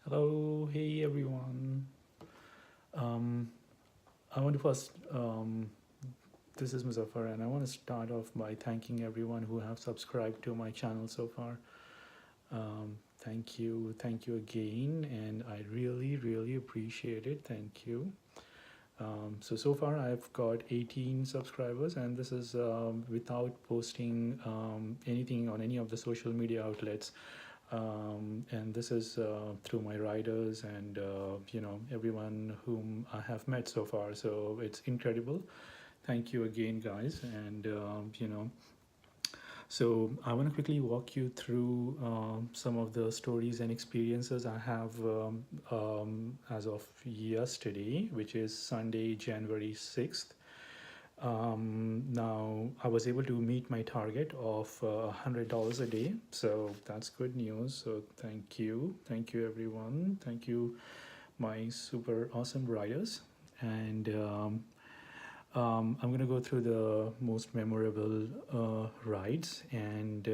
Hello, hey everyone. Um, I want to first, this is Muzaffar, and I want to start off by thanking everyone who have subscribed to my channel so far. Thank you again, and I really, really appreciate it. Thank you. So far I've got 18 subscribers, and this is without posting anything on any of the social media outlets. And this is through my riders and everyone whom I have met so far. So it's incredible. Thank you again, guys. And so I want to quickly walk you through some of the stories and experiences I have as of yesterday, which is Sunday, January 6th. Now I was able to meet my target of $100 a day, so that's good news. So thank you everyone, thank you my super awesome riders, and I'm gonna go through the most memorable rides and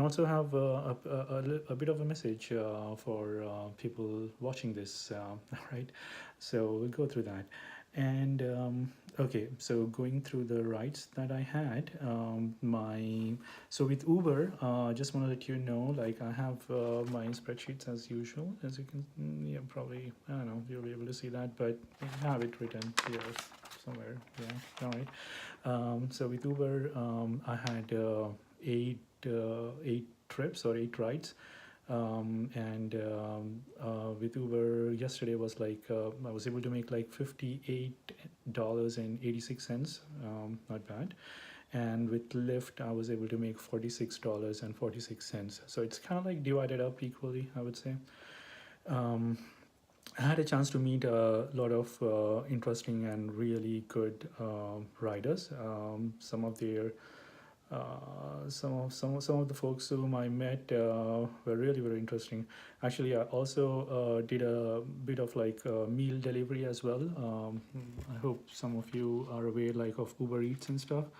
also have a bit of a message for people watching this, right? So we'll go through that. And okay, so going through the rides that I had, so with Uber, just want to let you know, like I have my spreadsheets as usual, as you can, yeah, probably, I don't know, you'll be able to see that, but I have it written here somewhere. Yeah, all right. So with Uber, I had eight trips or eight rides, and with Uber yesterday was like I was able to make like $58.86, not bad. And with Lyft, I was able to make $46.46. So it's kind of like divided up equally, I would say. Um, I had a chance to meet a lot of interesting and really good riders. Some of the folks whom I met were really very interesting. Actually, I also did a bit of like meal delivery as well. I hope some of you are aware like of Uber Eats and stuff.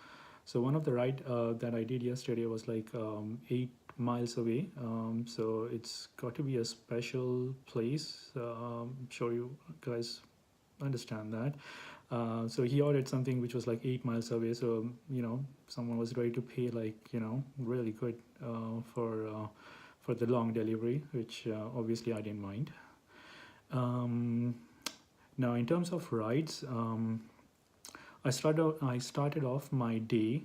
So one of the ride that I did yesterday was like 8 miles away. So it's got to be a special place. I'm sure you guys understand that. So he ordered something which was like 8 miles away. So someone was ready to pay like really good for the long delivery, which obviously I didn't mind. Um, Now in terms of rides, I started off my day,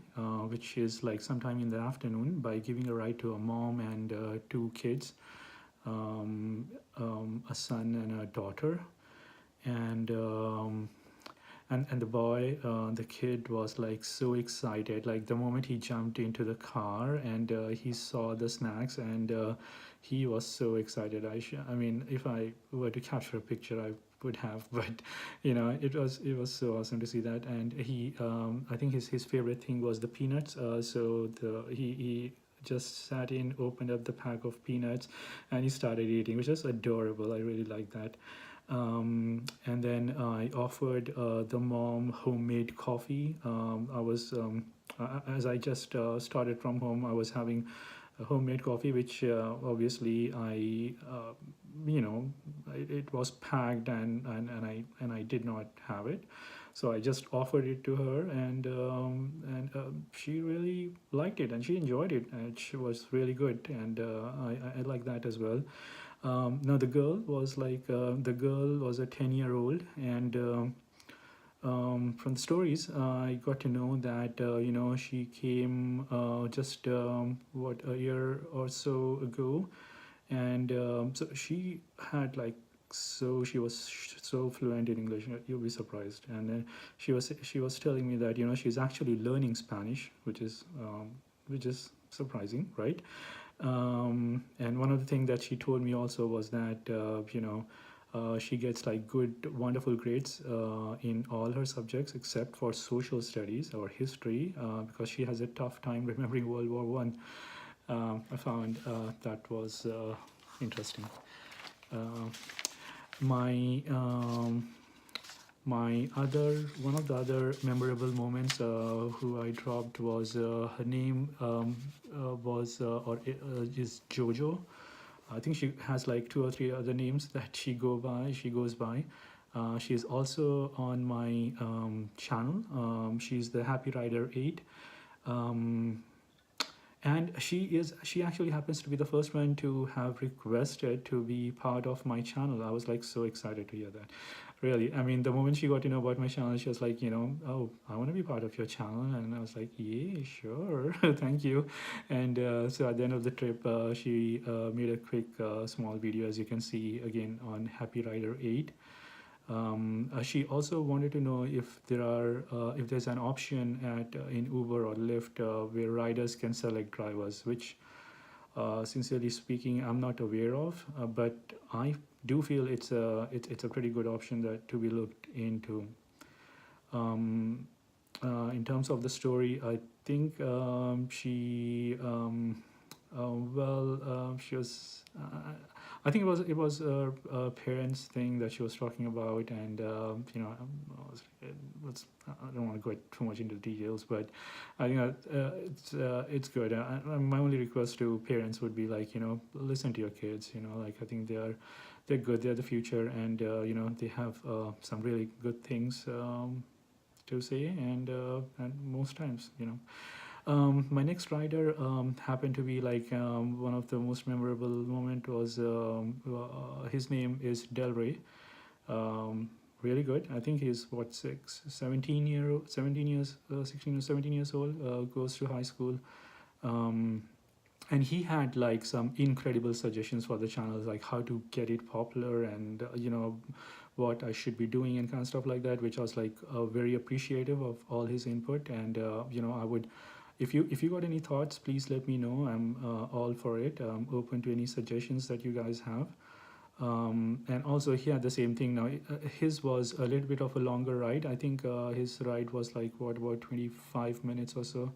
which is like sometime in the afternoon, by giving a ride to a mom and two kids, a son and a daughter, and the boy, the kid was like so excited. Like the moment he jumped into the car and he saw the snacks, and he was so excited. I mean, if I were to capture a picture, I would have, but it was so awesome to see that. And I think his favorite thing was the peanuts. So he just sat in, opened up the pack of peanuts, and he started eating, which is adorable. I really like that. And then I offered the mom homemade coffee. As I just started from home, I was having a homemade coffee, which obviously it was packed, and I did not have it. So I just offered it to her, and she really liked it, and she enjoyed it, and she was really good, and I like that as well. Now the girl was a 10-year-old, and from the stories, I got to know that she came just a year or so ago, and so she had like she was so fluent in English, you'll be surprised. And then she was telling me that she's actually learning Spanish, which is surprising, right? And one of the things that she told me also was that she gets like good, wonderful grades in all her subjects except for social studies or history, because she has a tough time remembering World War One. I found that was interesting. Uh, my my other One of the other memorable moments who I dropped was her name was or is Jojo. I think she has like two or three other names that she goes by. She's also on my channel. She's the Happy Rider 8. Um, and she actually happens to be the first one to have requested to be part of my channel. I was like so excited to hear that. Really, I mean, the moment she got to know about my channel, she was like, oh, I want to be part of your channel. And I was like, yeah, sure. Thank you. And so at the end of the trip, she made a quick small video, as you can see again on Happy Rider 8. She also wanted to know if there's an option at in Uber or Lyft where riders can select drivers, which sincerely speaking, I'm not aware of, but I do feel it's a pretty good option that to be looked into. Um, in terms of the story, I think she was. I think it was a parents thing that she was talking about, and I don't want to go too much into details, but I think it's good. My only request to parents would be like, listen to your kids. Like I think they're good. They're the future, and they have some really good things to say, and most times. My next rider happened to be like one of the most memorable moment was his name is Del Rey. Um, Really good. I think he's what 17 years, 16 or 17 years old. Goes to high school. Um, and he had like some incredible suggestions for the channels, like how to get it popular, and what I should be doing and kind of stuff like that, which I was like very appreciative of all his input. And I would, if you got any thoughts, please let me know. I'm all for it. I'm open to any suggestions that you guys have. And also he had the same thing now. His was a little bit of a longer ride. I think his ride was like what about 25 minutes or so.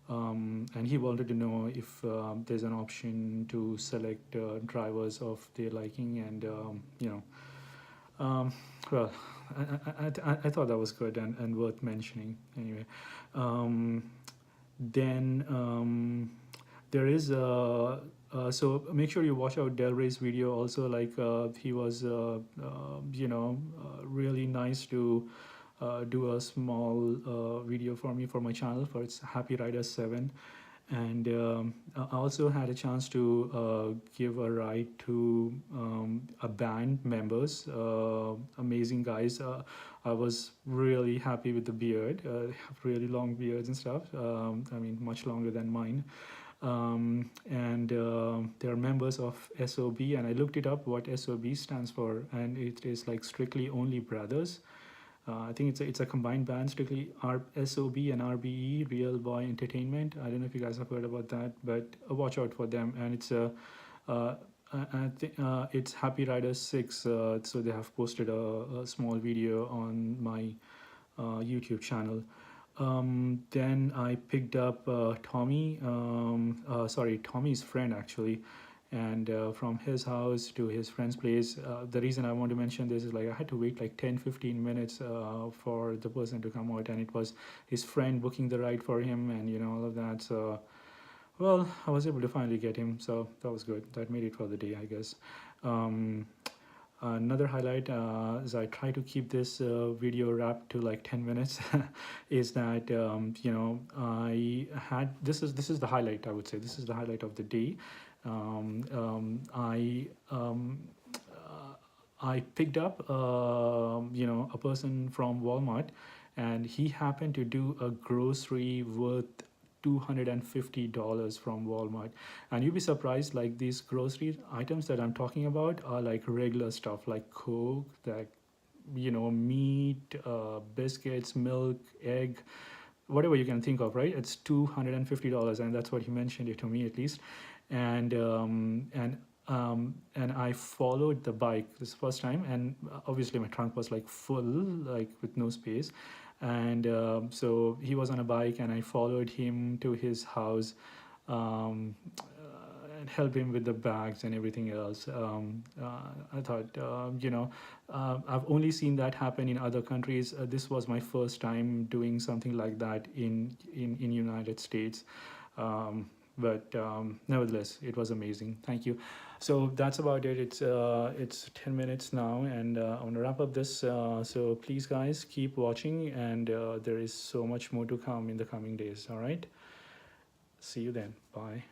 And he wanted to know if there's an option to select drivers of their liking, and um, well, I thought that was good and worth mentioning anyway. Um, then there is so make sure you watch out Del Rey's video also. Like he was really nice to do a small video for me for my channel for its Happy Rider 7. And I also had a chance to give a ride to a band members, amazing guys. I was really happy with the beard. They have really long beards and stuff. I mean, much longer than mine. And they are members of SOB, and I looked it up what SOB stands for, and it is like Strictly Only Brothers. I think it's a combined band, strictly SOB and RBE, Real Boy Entertainment. I don't know if you guys have heard about that, but watch out for them. And it's it's Happy Rider 6. So they have posted a small video on my YouTube channel. Then I picked up Tommy's friend actually, and from his house to his friend's place. The reason I want to mention this is like I had to wait like 10-15 minutes for the person to come out, and it was his friend booking the ride for him, and all of that. So well, I was able to finally get him, so that was good. That made it for the day, I guess. Another highlight, as I try to keep this video wrapped to like 10 minutes, is that I had this is the highlight. I would say this is the highlight of the day. I picked up a person from Walmart, and he happened to do a grocery worth $250 from Walmart. And you'd be surprised, like these grocery items that I'm talking about are like regular stuff like Coke, that meat, biscuits, milk, egg, whatever you can think of, right? It's $250, and that's what he mentioned it to me at least. And I followed the bike this first time, and obviously my trunk was like full, like with no space. And so he was on a bike, and I followed him to his house, and help him with the bags and everything else. I thought, I've only seen that happen in other countries. This was my first time doing something like that in United States. but nevertheless, it was amazing. Thank you. So that's about it. It's 10 minutes now, and I want to wrap up this. So please, guys, keep watching, and there is so much more to come in the coming days. All right. See you then. Bye.